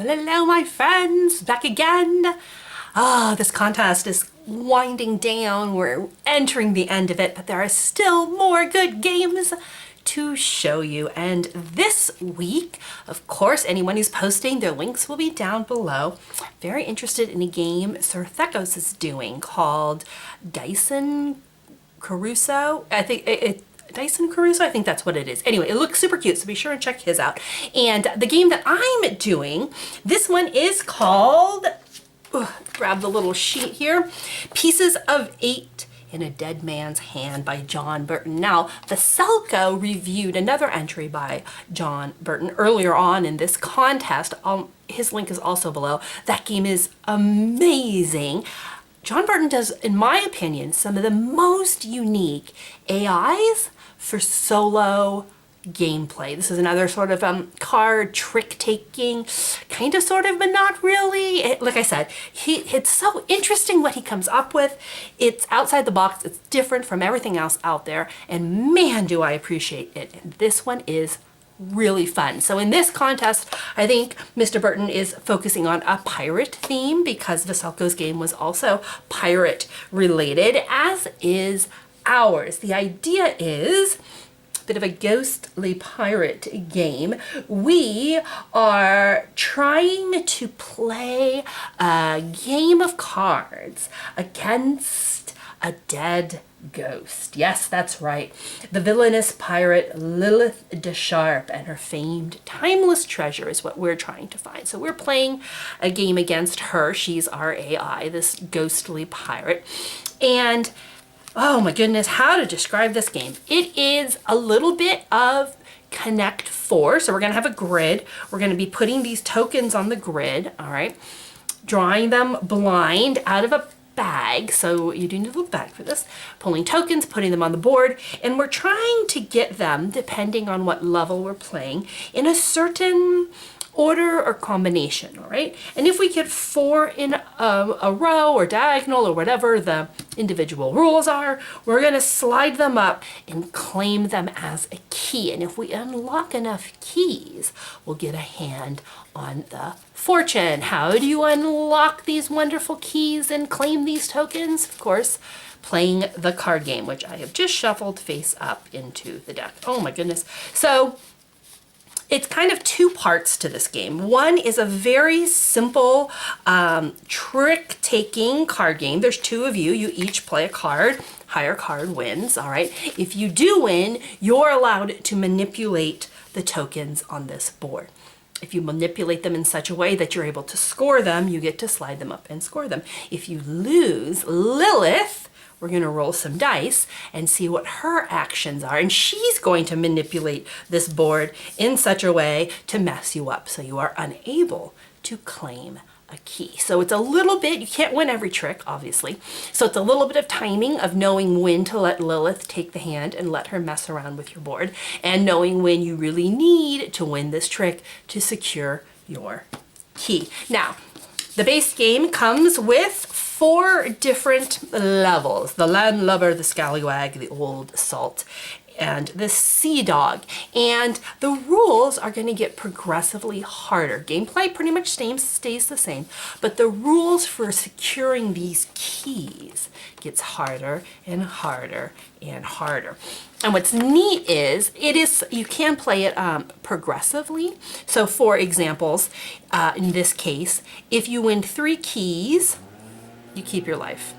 Well, hello, my friends, back again. This contest is winding down. We're entering the end of it, but there are still more good games to show you. And this week, of course, anyone who's posting, their links will be down below. Very interested in a game Sir Thecos is doing called Dyson Caruso. I think Dyson Caruso, I think that's what it is. Anyway, it looks super cute, so be sure and check his out. And the game that I'm doing, this one is called, grab the little sheet here, Pieces of Eight in a Dead Man's Hand by John Burton. Now, Veselko reviewed another entry by John Burton earlier on in this contest. His link is also below. That game is amazing. John Burton does, in my opinion, some of the most unique AIs for solo gameplay. This is another sort of card trick-taking, kind of, sort of, but not really. Like I said, it's so interesting what he comes up with. It's outside the box. It's different from everything else out there. And man, do I appreciate it. And this one is really fun. So in this contest, I think Mr. Burton is focusing on a pirate theme because Veselko's game was also pirate related, as is ours. The idea is a bit of a ghostly pirate game. We are trying to play a game of cards against a dead ghost. Yes, that's right. The villainous pirate Lilith de Sharp and her famed timeless treasure is what we're trying to find. So we're playing a game against her. She's our AI, this ghostly pirate. And oh my goodness, how to describe this game. It is a little bit of Connect 4. So we're going to have a grid. We're going to be putting these tokens on the grid, all right, drawing them blind out of a bag. So you do need a little bag for this. Pulling tokens, putting them on the board, and we're trying to get them, depending on what level we're playing, in a certain order or combination, all right? And if we get 4 in a row or diagonal or whatever the individual rules are, we're gonna slide them up and claim them as a key. And if we unlock enough keys, we'll get a hand on the fortune. How do you unlock these wonderful keys and claim these tokens? Of course, playing the card game, which I have just shuffled face up into the deck. Oh my goodness. So it's kind of 2 parts to this game. One is a very simple trick-taking card game. There's 2 of you. You each play a card. Higher card wins, all right? If you do win, you're allowed to manipulate the tokens on this board. If you manipulate them in such a way that you're able to score them, you get to slide them up and score them. If you lose, Lilith, we're going to roll some dice and see what her actions are. And she's going to manipulate this board in such a way to mess you up so you are unable to claim a key. So it's a little bit, you can't win every trick, obviously. So it's a little bit of timing of knowing when to let Lilith take the hand and let her mess around with your board, and knowing when you really need to win this trick to secure your key. Now, the base game comes with 4 different levels: the landlubber, the scallywag, the old salt, and the sea dog. And the rules are going to get progressively harder. Gameplay pretty much stays the same, but the rules for securing these keys gets harder and harder and harder. And what's neat is, you can play it progressively. So for examples, in this case, if you win 3 keys, you keep your life.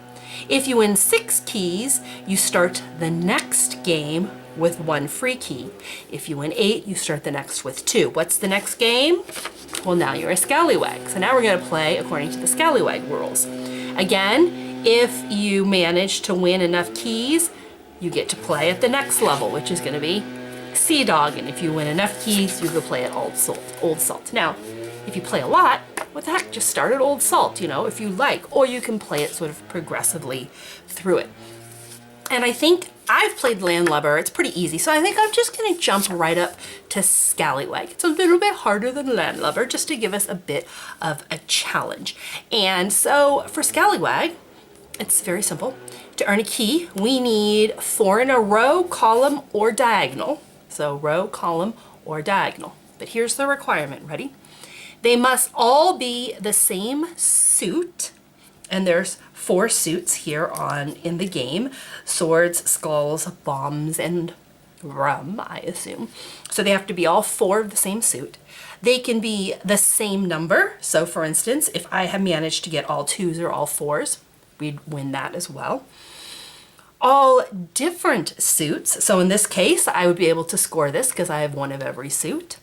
If you win 6 keys, you start the next game with 1 free key. If you win 8, you start the next with 2. What's the next game? Well, now you're a scallywag. So now we're going to play according to the scallywag rules. Again, if you manage to win enough keys, you get to play at the next level, which is going to be sea dog. And if you win enough keys, you can play at old salt. Now, if you play a lot, what the heck, just start at old salt, you know, if you like, or you can play it sort of progressively through it. And I think I've played landlubber. It's pretty easy. So I think I'm just going to jump right up to scallywag. It's a little bit harder than landlubber, just to give us a bit of a challenge. And so for scallywag, it's very simple. To earn a key, we need 4 in a row, column, or diagonal. So row, column, or diagonal. But here's the requirement. Ready? They must all be the same suit, and there's 4 suits here in the game: swords, skulls, bombs, and rum, I assume. So they have to be all 4 of the same suit. They can be the same number. So for instance, if I have managed to get all 2s or all 4s, we'd win that as well. All different suits. So in this case, I would be able to score this because I have 1 of every suit.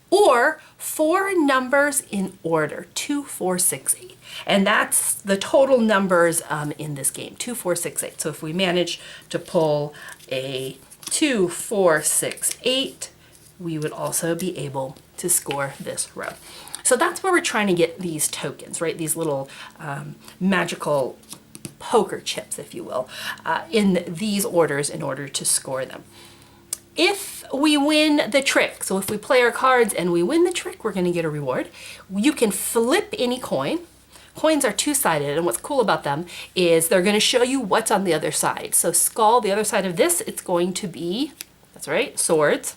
Or 4 numbers in order, 2, 4, 6, 8. And that's the total numbers in this game, 2, 4, 6, 8. So if we manage to pull a 2, 4, 6, 8, we would also be able to score this row. So that's where we're trying to get these tokens, right? These little magical poker chips, if you will, in these orders in order to score them. If we win the trick, so if we play our cards and we win the trick, we're going to get a reward. You can flip any coin. Coins are 2-sided, and what's cool about them is they're going to show you what's on the other side. So skull, the other side of this, it's going to be, that's right, swords.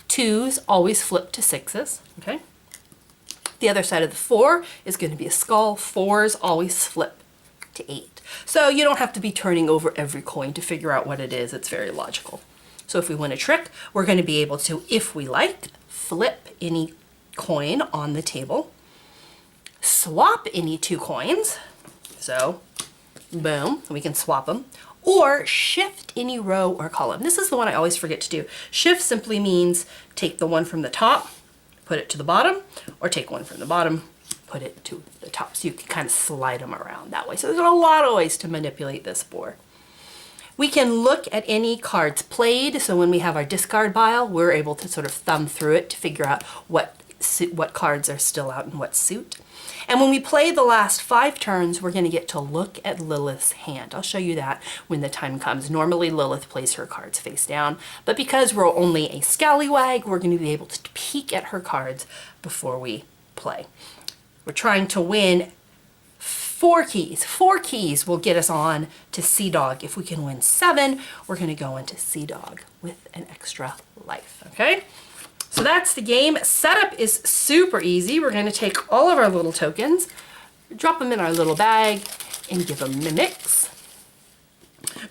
2s always flip to 6s, okay? The other side of the 4 is going to be a skull. 4s always flip to 8. So you don't have to be turning over every coin to figure out what it is. It's very logical. So if we win a trick, we're going to be able to, if we like, flip any coin on the table, swap any 2 coins, so boom, we can swap them, or shift any row or column. This is the one I always forget to do. Shift simply means take the one from the top, put it to the bottom, or take one from the bottom, put it to the top. So you can kind of slide them around that way. So there's a lot of ways to manipulate this board. We can look at any cards played. So when we have our discard pile, we're able to sort of thumb through it to figure out what cards are still out in what suit. And when we play the last 5 turns, we're going to get to look at Lilith's hand. I'll show you that when the time comes. Normally Lilith plays her cards face down, but because we're only a scallywag, we're going to be able to peek at her cards before we play. We're trying to win 4 keys. 4 keys will get us on to Sea Dog. If we can win 7, we're going to go into Sea Dog with an extra life, okay? So that's the game. Setup is super easy. We're going to take all of our little tokens, drop them in our little bag, and give them a mix.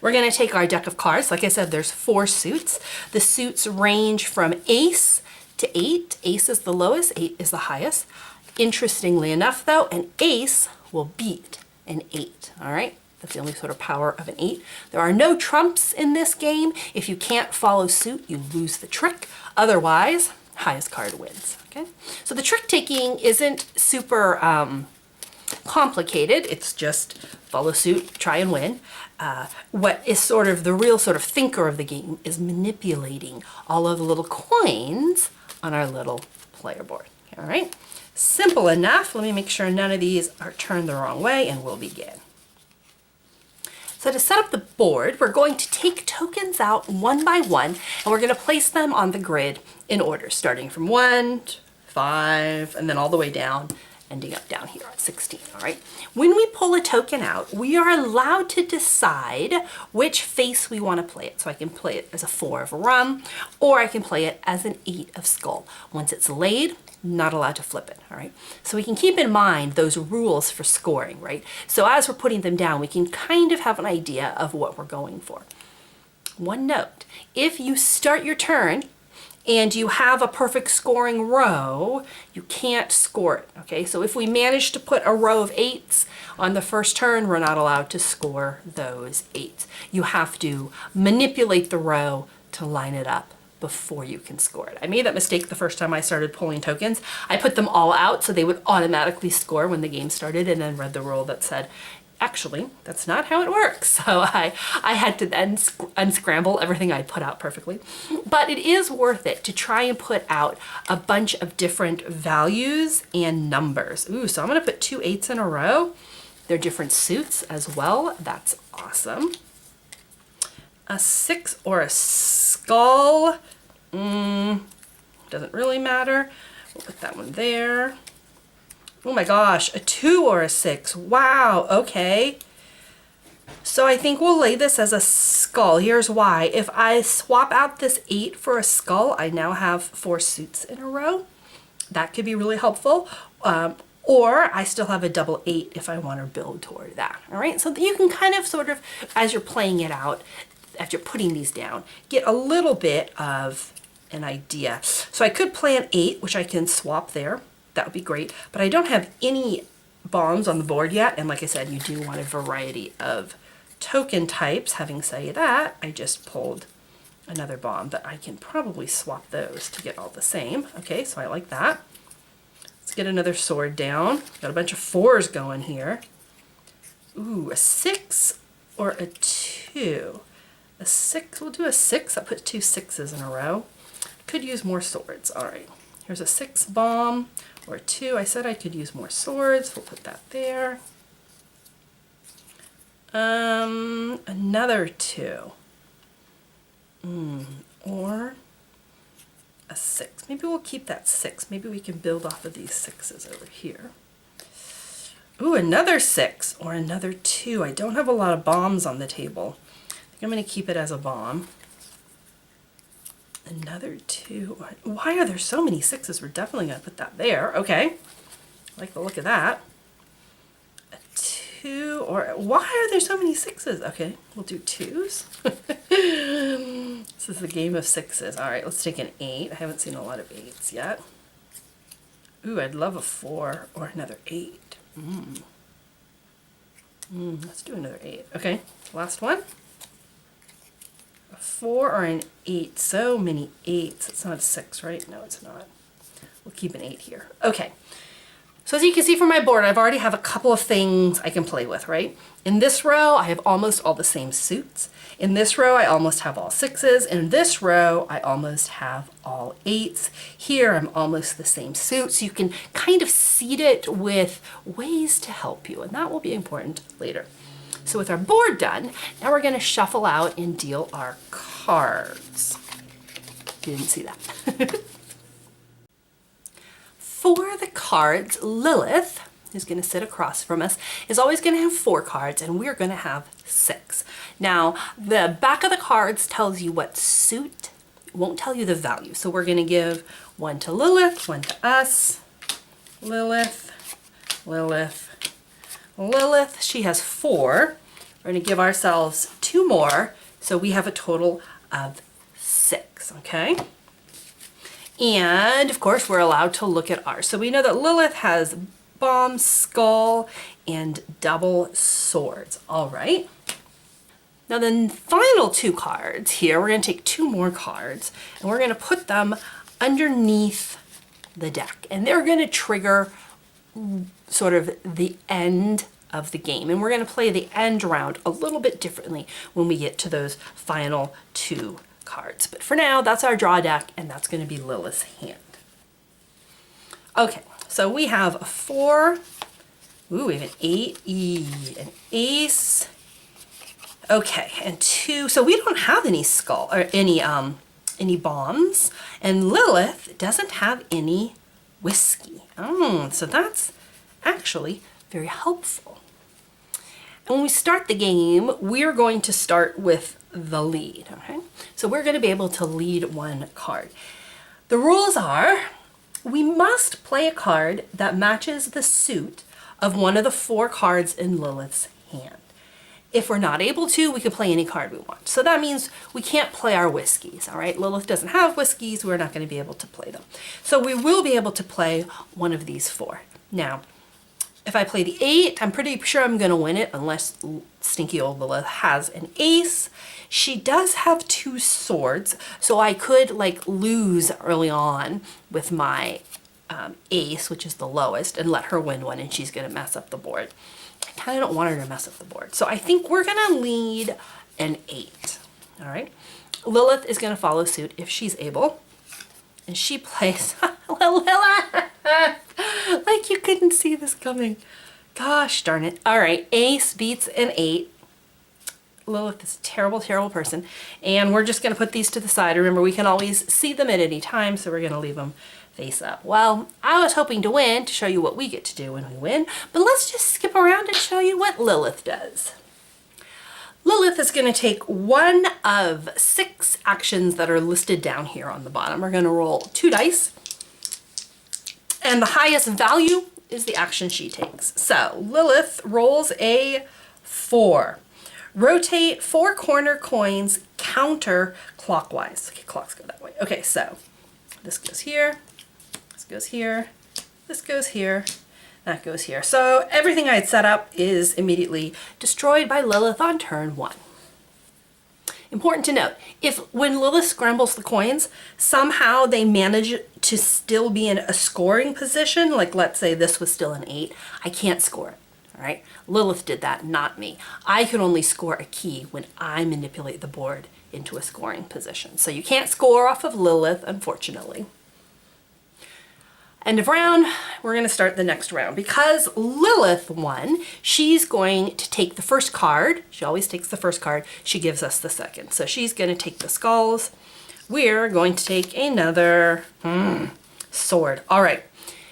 We're going to take our deck of cards. Like I said, there's 4 suits. The suits range from ace to 8. Ace is the lowest, 8 is the highest. Interestingly enough, though, an ace will beat an 8, all right? That's the only sort of power of an 8. There are no trumps in this game. If you can't follow suit, you lose the trick. Otherwise, highest card wins, okay? So the trick taking isn't super complicated. It's just follow suit, try and win. What is sort of the real sort of thinker of the game is manipulating all of the little coins on our little player board, all right? Simple enough. Let me make sure none of these are turned the wrong way, and we'll begin. So to set up the board, we're going to take tokens out one by one, and we're going to place them on the grid in order, starting from 1 to 5, and then all the way down, ending up down here at 16, all right? When we pull a token out, we are allowed to decide which face we want to play it. So I can play it as a 4 of rum, or I can play it as an 8 of skull. Once it's laid, not allowed to flip it, all right? So we can keep in mind those rules for scoring, right? So as we're putting them down, we can kind of have an idea of what we're going for. One note, if you start your turn and you have a perfect scoring row, you can't score it, okay? So if we manage to put a row of 8s on the first turn, we're not allowed to score those 8s. You have to manipulate the row to line it up before you can score it. I made that mistake the first time I started pulling tokens. I put them all out so they would automatically score when the game started, and then read the rule that said, actually, that's not how it works. So I had to then unscramble everything I put out perfectly. But it is worth it to try and put out a bunch of different values and numbers. Ooh, so I'm gonna put 2 8s in a row. They're different suits as well. That's awesome. A 6 or a skull, doesn't really matter. We'll put that one there. Oh my gosh, a 2 or a 6. Wow, okay. So I think we'll lay this as a skull. Here's why. If I swap out this 8 for a skull, I now have 4 suits in a row. That could be really helpful. Or I still have a double 8 if I want to build toward that. All right, so you can kind of sort of, as you're playing it out, as you're putting these down, get a little bit of an idea. So I could play an 8, which I can swap there. That would be great. But I don't have any bombs on the board yet. And like I said, you do want a variety of token types. Having said that, I just pulled another bomb, but I can probably swap those to get all the same. Okay, so I like that. Let's get another sword down. Got a bunch of 4s going here. Ooh, a 6 or a 2. A 6, we'll do a 6. I'll put 2 6s in a row. Could use more swords. All right, here's a 6 bomb or a 2. I said I could use more swords. We'll put that there. Another 2. Or a 6. Maybe we'll keep that 6. Maybe we can build off of these 6s over here. Ooh, another 6 or another 2. I don't have a lot of bombs on the table. I think I'm going to keep it as a bomb. Another 2. Why are there so many 6s? We're definitely going to put that there. Okay. I like the look of that. A 2 or... Why are there so many 6s? Okay, we'll do 2s. This is the game of 6s. All right, let's take an 8. I haven't seen a lot of 8s yet. Ooh, I'd love a 4 or another 8. Let's do another 8. Okay, last one. A 4 or an 8. So many 8s. It's not a 6, right? No, it's not. We'll keep an 8 here. Okay. So as you can see from my board, I've already have a couple of things I can play with, right? In this row, I have almost all the same suits. In this row, I almost have all 6s. In this row, I almost have all 8s. Here, I'm almost the same suit. So you can kind of seed it with ways to help you, and that will be important later. So with our board done, now we're going to shuffle out and deal our cards. You didn't see that. For the cards, Lilith, who's going to sit across from us, is always going to have 4 cards, and we're going to have 6. Now, the back of the cards tells you what suit, it won't tell you the value. So we're going to give 1 to Lilith, 1 to us. Lilith, Lilith, Lilith. She has 4. We're going to give ourselves 2 more, so we have a total of 6, okay? And of course, we're allowed to look at ours. So we know that Lilith has bomb, skull, and double swords. All right. Now the final 2 cards here, we're going to take 2 more cards and we're going to put them underneath the deck. And they're going to trigger sort of the end of the game. And we're going to play the end round a little bit differently when we get to those final 2 cards. But for now, that's our draw deck, and that's going to be Lilith's hand. Okay, so we have a 4. Ooh, we have an 8, an ace. Okay, and 2. So we don't have any skull or any bombs, and Lilith doesn't have any whiskey. Oh, so that's actually very helpful. And when we start the game, we're going to start with the lead, okay? So we're going to be able to lead 1 card. The rules are we must play a card that matches the suit of one of the 4 cards in Lilith's hand. If we're not able to, we can play any card we want. So that means we can't play our whiskeys, all right? Lilith doesn't have whiskeys. We're not going to be able to play them. So we will be able to play one of these 4. Now, if I play the 8, I'm pretty sure I'm going to win it unless stinky old Lilith has an ace. She does have 2 swords, so I could like lose early on with my ace, which is the lowest, and let her win one, and she's going to mess up the board. I kind of don't want her to mess up the board. So I think we're going to lead an 8. All right. Lilith is going to follow suit if she's able. And she plays Lilith. Like you couldn't see this coming. Gosh darn it. All right. Ace beats an 8. Lilith is a terrible, terrible person. And we're just going to put these to the side. Remember, we can always see them at any time, so we're going to leave them face up. Well, I was hoping to win to show you what we get to do when we win, but let's just skip around and show you what Lilith does. Lilith is going to take 1 of 6 actions that are listed down here on the bottom. We're going to roll 2 dice, And the highest value is the action she takes. So Lilith rolls a 4. Rotate 4 corner coins counterclockwise. Okay, clocks go that way. Okay, so this goes here, this goes here, this goes here, that goes here. So everything I had set up is immediately destroyed by Lilith on turn 1. Important to note, if when Lilith scrambles the coins, somehow they manage to still be in a scoring position, like let's say this was still an 8, I can't score it, all right? Lilith did that, not me. I can only score a key when I manipulate the board into a scoring position. So you can't score off of Lilith, unfortunately. End of round, we're going to start the next round. Because Lilith won, she's going to take the first card. She always takes the first card. She gives us the second. So she's going to take the skulls. We're going to take another sword. All right.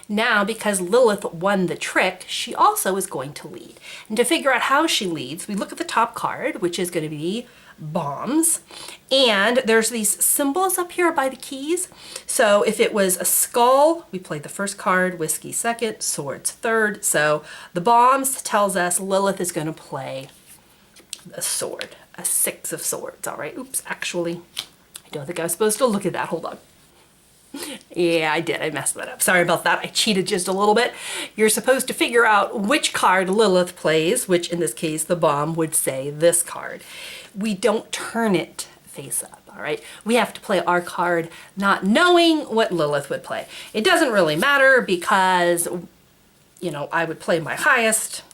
Now, because Lilith won the trick, she also is going to lead. And to figure out how she leads, we look at the top card, which is going to be bombs, and there's these symbols up here by the keys. So if it was a skull, we played the first card, whiskey second, swords third. So the bombs tells us Lilith is going to play a sword, a 6 of swords. All right, oops, actually, I don't think I was supposed to look at that. Hold on. Yeah, I did. I messed that up. Sorry about that. I cheated just a little bit. You're supposed to figure out which card Lilith plays, which in this case, the bomb would say this card. We don't turn it face up, all right? We have to play our card not knowing what Lilith would play. It doesn't really matter because, you know, I would play my highest,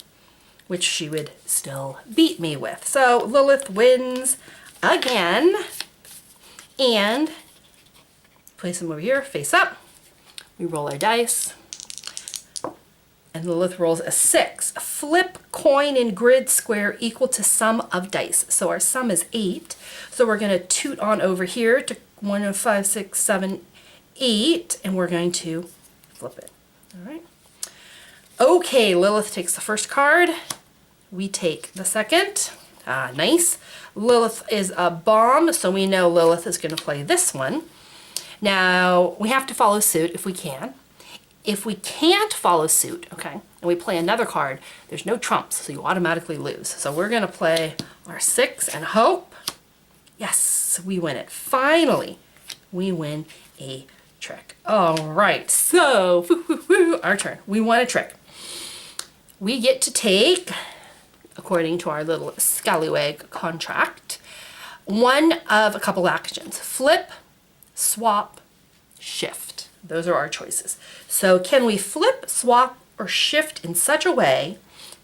which she would still beat me with. So Lilith wins again, and place them over here, face up. We roll our dice, and Lilith rolls a 6. Flip coin in grid square equal to sum of dice. So our sum is 8. So we're going to toot on over here to 1, 5, 6, 7, 8, and we're going to flip it. All right. Okay, Lilith takes the first card. We take the second. Ah, nice. Lilith is a bomb, so we know Lilith is going to play this one. Now, we have to follow suit if we can. If we can't follow suit, okay, and we play another card, there's no trumps, so you automatically lose. So we're going to play our 6 and hope. Yes, we win it. Finally, we win a trick. All right, so our turn. We won a trick. We get to take, according to our little scallywag contract, one of a couple actions. Flip, swap, shift. Those are our choices. So can we flip, swap, or shift in such a way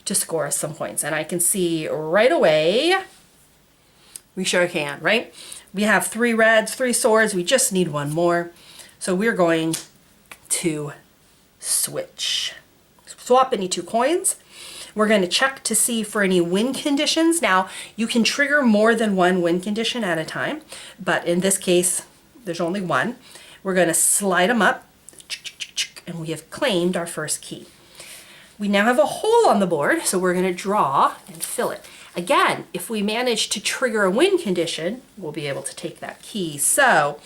to score us some points? And I can see right away, we sure can, right? We have 3 reds, 3 swords. We just need 1 more. So we're going to switch. Swap any 2 coins. We're going to check to see for any win conditions. Now, you can trigger more than 1 win condition at a time, but in this case, there's only 1. We're going to slide them up, and we have claimed our first key. We now have a hole on the board, so we're going to draw and fill it. Again, if we manage to trigger a win condition, we'll be able to take that key. So,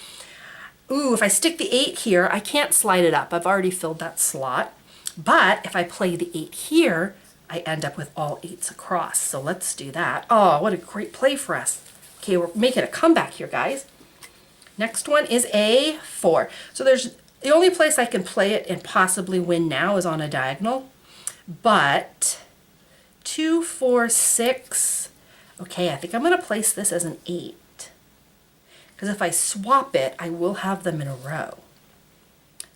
if I stick the 8 here, I can't slide it up. I've already filled that slot. But if I play the 8 here, I end up with all 8s across. So let's do that. Oh, what a great play for us. Okay, we're making a comeback here, guys. Next one is a 4. So there's the only place I can play it and possibly win now is on a diagonal. But 2, 4, 6. Okay, I think I'm going to place this as an 8. Because if I swap it, I will have them in a row.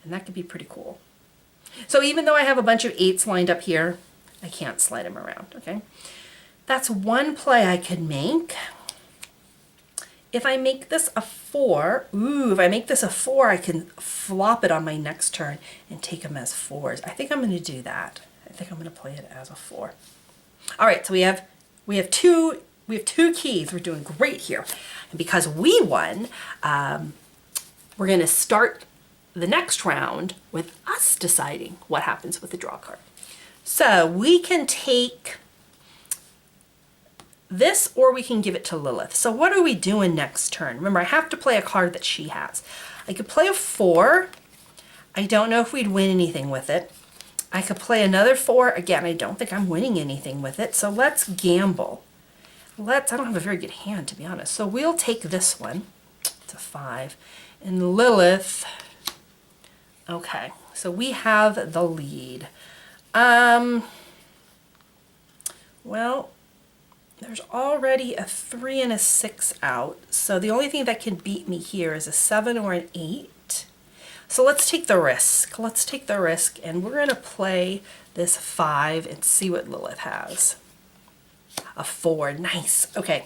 And that could be pretty cool. So even though I have a bunch of 8s lined up here, I can't slide them around, okay? That's one play I could make. If I make this a 4, if I make this a 4, I can flop it on my next turn and take them as 4s. I think I'm going to do that. I think I'm going to play it as a 4. All right, so we have two keys. We're doing great here. And because we won, we're going to start the next round with us deciding what happens with the draw card. So we can take this or we can give it to Lilith. So what are we doing next turn? Remember, I have to play a card that she has. I could play a 4. I don't know if we'd win anything with it. I could play another 4. Again, I don't think I'm winning anything with it. So let's gamble. I don't have a very good hand, to be honest. So we'll take this one. It's a 5. And Lilith. Okay, so we have the lead. Well, there's already a 3 and a 6 out. So the only thing that can beat me here is a 7 or an 8. So let's take the risk. Let's take the risk, and we're going to play this 5 and see what Lilith has. A 4. Nice. Okay.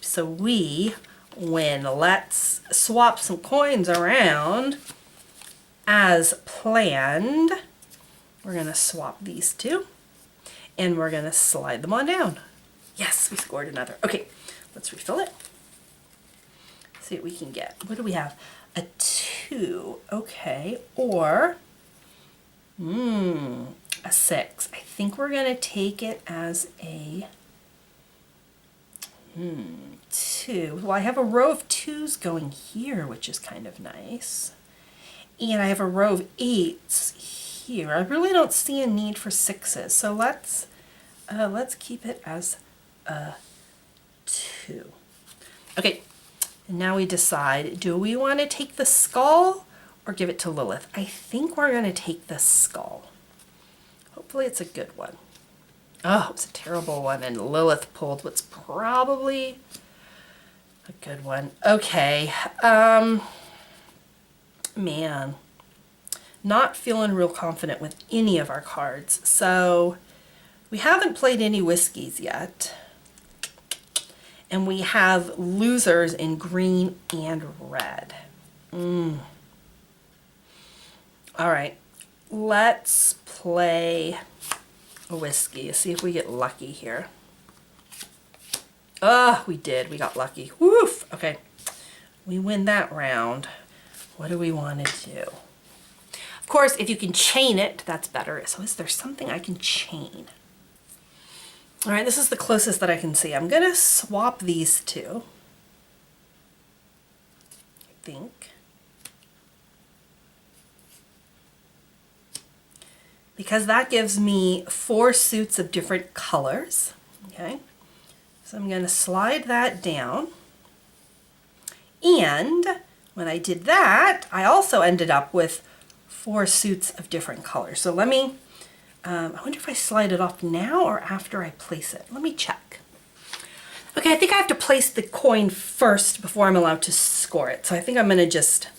So we win. Let's swap some coins around as planned. We're going to swap these two, and we're going to slide them on down. Yes, we scored another. Okay, let's refill it. See what we can get. What do we have? A 2. Okay, or a 6. I think we're going to take it as a 2. Well, I have a row of 2s going here, which is kind of nice. And I have a row of 8s here. I really don't see a need for 6s. So let's keep it as a 2. Okay. And now we decide, do we want to take the skull or give it to Lilith? I think we're going to take the skull. Hopefully it's a good one. Oh, it was a terrible one, and Lilith pulled what's probably a good one. Okay. Man. Not feeling real confident with any of our cards. So we haven't played any whiskeys yet. And we have losers in green and red. All right, let's play a whiskey. See if we get lucky here. Oh, we did. We got lucky. Woof. Okay, we win that round. What do we want to do? Of course, if you can chain it, that's better. So is there something I can chain? All right, this is the closest that I can see. I'm going to swap these two, I think. Because that gives me 4 suits of different colors. Okay, so I'm going to slide that down. And when I did that, I also ended up with 4 suits of different colors. So let me... I wonder if I slide it off now or after I place it. Let me check. Okay, I think I have to place the coin first before I'm allowed to score it. So I think I'm going to just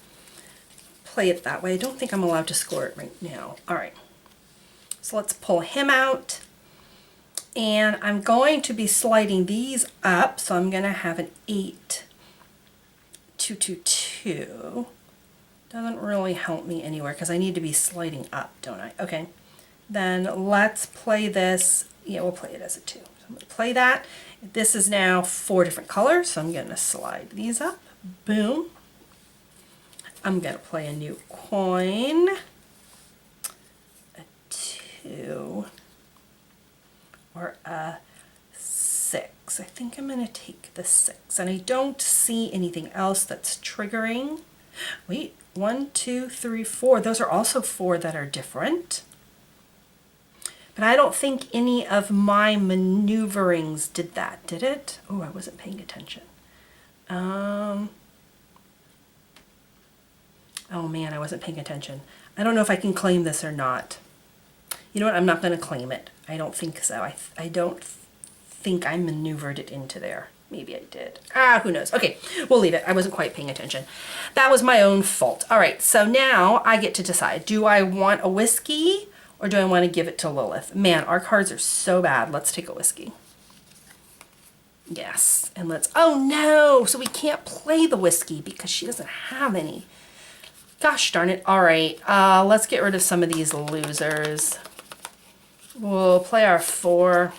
play it that way. I don't think I'm allowed to score it right now. All right. So let's pull him out. And I'm going to be sliding these up. So I'm going to have an 8, 2, 2, 2. Doesn't really help me anywhere because I need to be sliding up, don't I? Okay. Then let's play this. Yeah, we'll play it as a 2. So I'm going to play that. This is now 4 different colors, so I'm going to slide these up. Boom. I'm going to play a new coin. A 2. Or a 6. I think I'm going to take the 6. And I don't see anything else that's triggering. Wait, 1, 2, 3, 4. Those are also 4 that are different. But I don't think any of my maneuverings did that, did it? Oh, I wasn't paying attention. Oh man, I wasn't paying attention. I don't know if I can claim this or not. You know what, I'm not going to claim it. I don't think so. I don't think I maneuvered it into there. Maybe I did. Who knows? Okay, we'll leave it. I wasn't quite paying attention. That was my own fault. All right, so now I get to decide. Do I want a whiskey? Or do I want to give it to Lilith? Man, our cards are so bad. Let's take a whiskey. Yes, and let's... Oh no! So we can't play the whiskey because she doesn't have any. Gosh darn it. All right, let's get rid of some of these losers. We'll play our 4.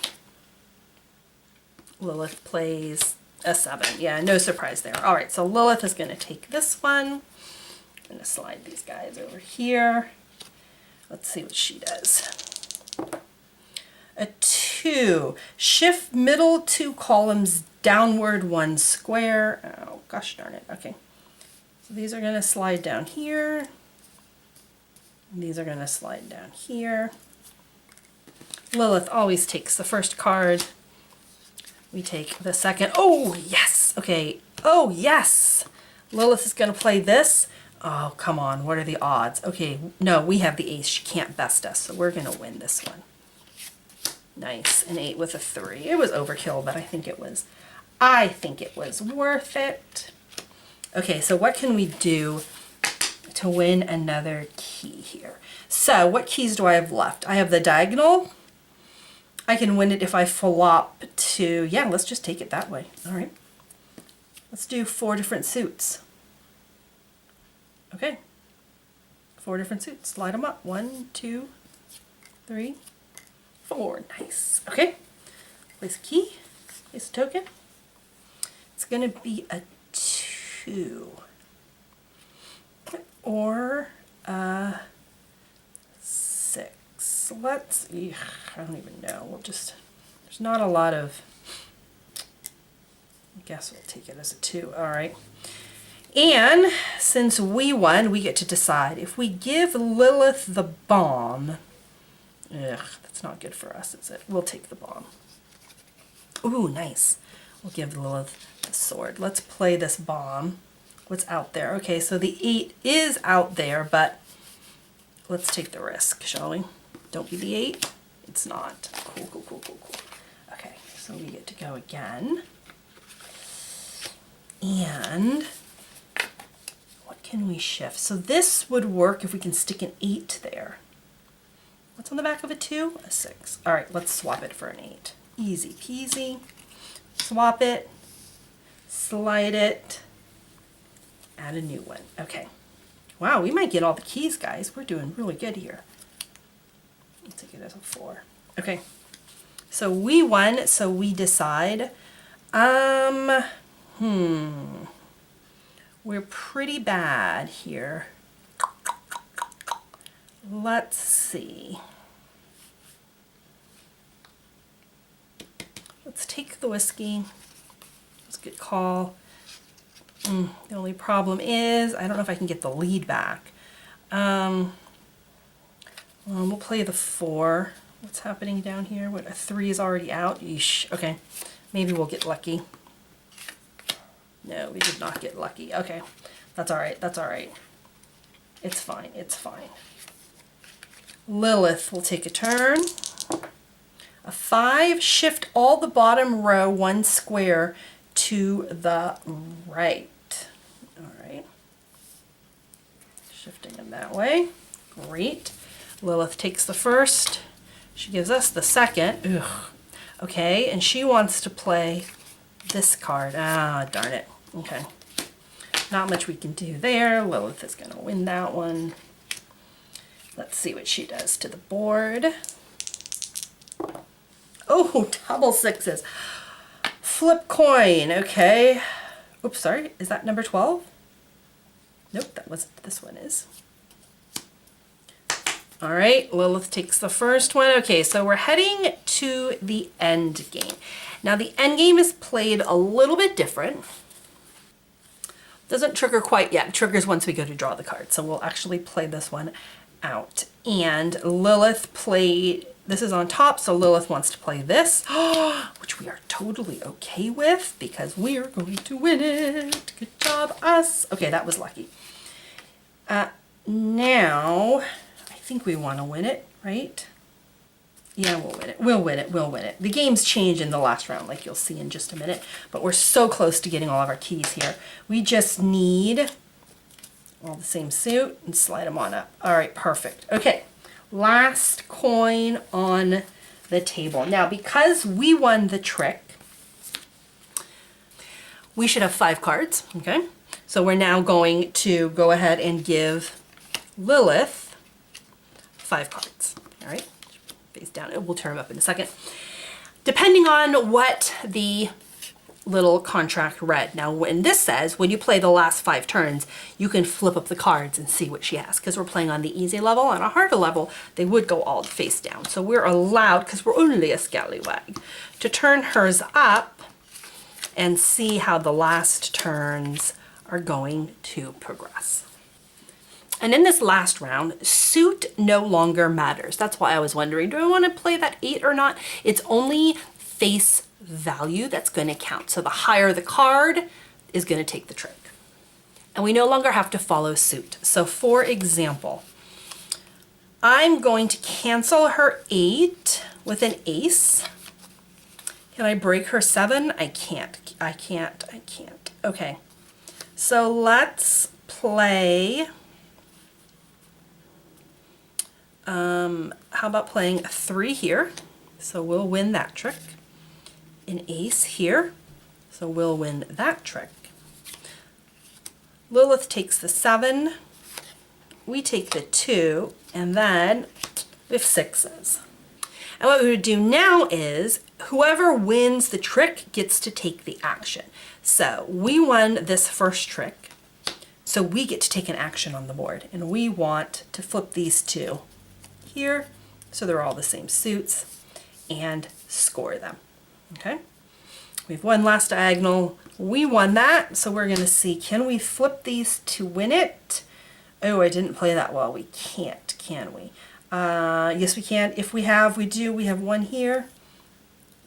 Lilith plays a 7. Yeah, no surprise there. All right, so Lilith is going to take this one. I'm going to slide these guys over here. Let's see what she does. A 2. Shift middle 2 columns downward 1 square. Oh, gosh darn it. Okay. So these are going to slide down here. And these are going to slide down here. Lilith always takes the first card. We take the second. Oh, yes. Okay. Oh, yes. Lilith is going to play this. Oh, come on. What are the odds? Okay. No, we have the ace. She can't best us, so we're going to win this one. Nice. An 8 with a 3. It was overkill, but I think it was worth it. Okay, so what can we do to win another key here? So what keys do I have left? I have the diagonal. I can win it if I flop to, yeah, let's just take it that way. All right. Let's do 4 different suits. Okay. 4 different suits. Slide them up. 1, 2, 3, 4. Nice. Okay. Place a key. Place a token. It's going to be a 2. Or a 6. Let's, I don't even know. We'll just, there's not a lot of, I guess we'll take it as a 2. All right. And since we won, we get to decide if we give Lilith the bomb. That's not good for us, is it? We'll take the bomb. Ooh, nice. We'll give Lilith the sword. Let's play this bomb. What's out there? Okay, so the 8 is out there, but let's take the risk, shall we? Don't be the 8. It's not. Cool, cool, cool, cool, cool. Okay, so we get to go again. And what can we shift? So this would work if we can stick an 8 there. What's on the back of a 2? A 6. All right, let's swap it for an 8. Easy peasy. Swap it, slide it, add a new one. Okay. Wow, we might get all the keys, guys. We're doing really good here. Let's take it as a 4. Okay. So we won, so we decide. We're pretty bad here. Let's see. Let's take the whiskey. That's a good call. The only problem is, I don't know if I can get the lead back. We'll play the 4. What's happening down here? What, a 3 is already out? Yeesh. Okay, maybe we'll get lucky. No, we did not get lucky. Okay, that's all right. That's all right. It's fine. It's fine. Lilith will take a turn. A 5, shift all the bottom row 1 square to the right. All right. Shifting them that way. Great. Lilith takes the first. She gives us the second. Ugh. Okay, and she wants to play this card. Ah, darn it. Okay. Not much we can do there. Lilith is going to win that one. Let's see what she does to the board. Oh, double 6s. Flip coin. Okay. Oops, sorry. Is that number 12? Nope, that wasn't. This one is. All right, Lilith takes the first one. Okay, so we're heading to the end game. Now, the end game is played a little bit different. Doesn't trigger quite yet. It triggers once we go to draw the card. So we'll actually play this one out. And Lilith played, this is on top, so Lilith wants to play this, which we are totally okay with because we are going to win it. Good job, us. Okay, that was lucky. Now, I think we want to win it, right? Yeah, we'll win it. We'll win it. We'll win it. The game's change in the last round, like you'll see in just a minute, but we're so close to getting all of our keys here. We just need all the same suit and slide them on up. All right, perfect. Okay, last coin on the table. Now, because we won the trick, we should have 5 cards, okay? So we're now going to go ahead and give Lilith 5 cards, all right? Face down, we'll turn them up in a second. Depending on what the little contract read. Now, when this says, when you play the last 5 turns, you can flip up the cards and see what she has. Because we're playing on the easy level. On a harder level, they would go all face down. So we're allowed, because we're only a scallywag, to turn hers up and see how the last turns are going to progress. And in this last round, suit no longer matters. That's why I was wondering, do I want to play that 8 or not? It's only face value that's going to count. So the higher the card is going to take the trick. And we no longer have to follow suit. So for example, I'm going to cancel her 8 with an ace. Can I break her 7? I can't. Okay. So let's play, how about playing a 3 here? So we'll win that trick. An ace here. So we'll win that trick. Lilith takes the 7. We take the 2, and then we have 6s. And what we would do now is whoever wins the trick gets to take the action. So we won this first trick, so we get to take an action on the board, and we want to flip these 2 here so they're all the same suits and score them. Okay, we've won last diagonal. We won that, so we're going to see, can we flip these to win it? Oh, I didn't play that well. We can't, can we? Yes, we can. If we have, we have 1 here.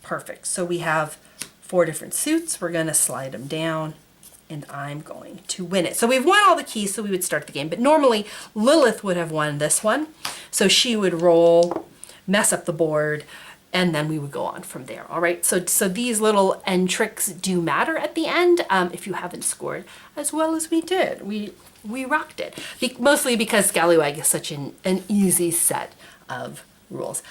Perfect. So we have 4 different suits. We're going to slide them down, and I'm going to win it. So we've won all the keys, so we would start the game. But normally, Lilith would have won this one. So she would roll, mess up the board, and then we would go on from there. All right. So these little end tricks do matter at the end. If you haven't scored as well as we did, we rocked it. Mostly because Scallywag is such an easy set of rules.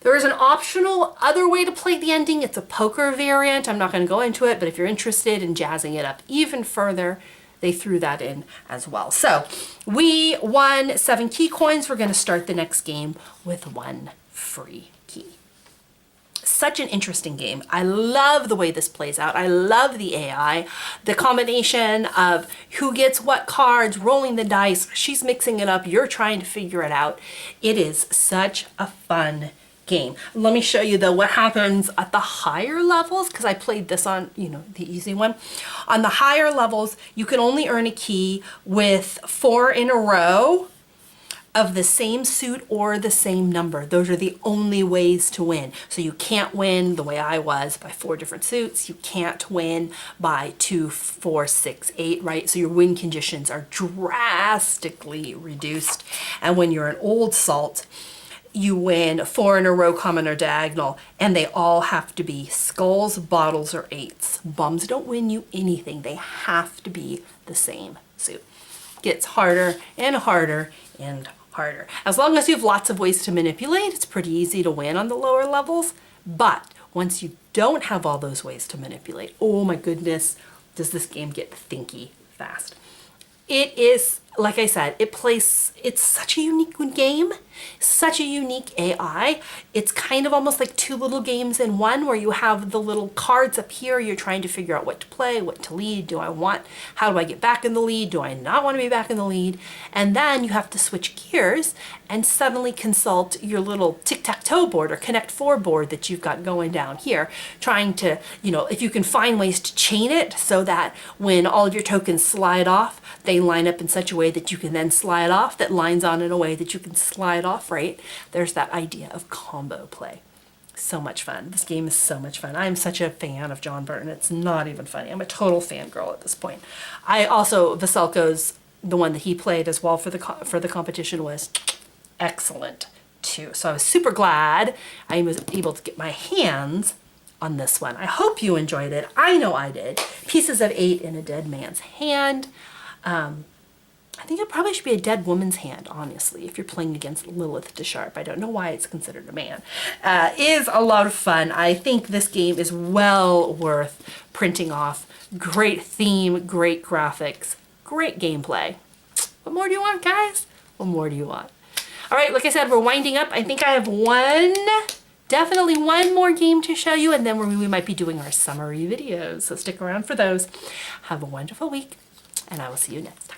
There is an optional other way to play the ending. It's a poker variant. I'm not going to go into it, but if you're interested in jazzing it up even further, they threw that in as well. So we won 7 key coins. We're going to start the next game with 1 free key. Such an interesting game. I love the way this plays out. I love the AI, the combination of who gets what cards, rolling the dice, she's mixing it up, you're trying to figure it out. It is such a fun game. Let me show you though what happens at the higher levels, because I played this on, the easy one. On the higher levels, you can only earn a key with 4 in a row of the same suit or the same number. Those are the only ways to win. So you can't win the way I was by 4 different suits. You can't win by 2, 4, 6, 8, right? So your win conditions are drastically reduced. And when you're an old salt, you win 4 in a row, common or diagonal, and they all have to be skulls, bottles, or 8s. Bums don't win you anything. They have to be the same suit. Gets harder and harder and harder. As long as you have lots of ways to manipulate, it's pretty easy to win on the lower levels. But once you don't have all those ways to manipulate, oh my goodness, does this game get thinky fast. It is, like I said, it's such a unique game, such a unique AI. It's kind of almost like 2 little games in one, where you have the little cards up here. You're trying to figure out what to play, what to lead. How do I get back in the lead? Do I not want to be back in the lead? And then you have to switch gears and suddenly consult your little tic-tac-toe board or Connect 4 board that you've got going down here, trying to, if you can find ways to chain it so that when all of your tokens slide off, they line up in such a way that you can then slide off, that lines on in a way that you can slide off, right? There's that idea of combo play. So much fun. This game is so much fun. I'm such a fan of John Burton. It's not even funny. I'm a total fangirl at this point. I also, Veselko's, the one that he played as well for the competition, was excellent too. So I was super glad I was able to get my hands on this one. I hope you enjoyed it. I know I did. Pieces of 8 in a dead man's hand. I think it probably should be a dead woman's hand, honestly, if you're playing against Lilith DeSharp. I don't know why it's considered a man. Is a lot of fun. I think this game is well worth printing off. Great theme, great graphics, great gameplay. What more do you want, guys? What more do you want? All right, like I said, we're winding up. I think I have definitely one more game to show you, and then we might be doing our summary videos. So stick around for those. Have a wonderful week, and I will see you next time.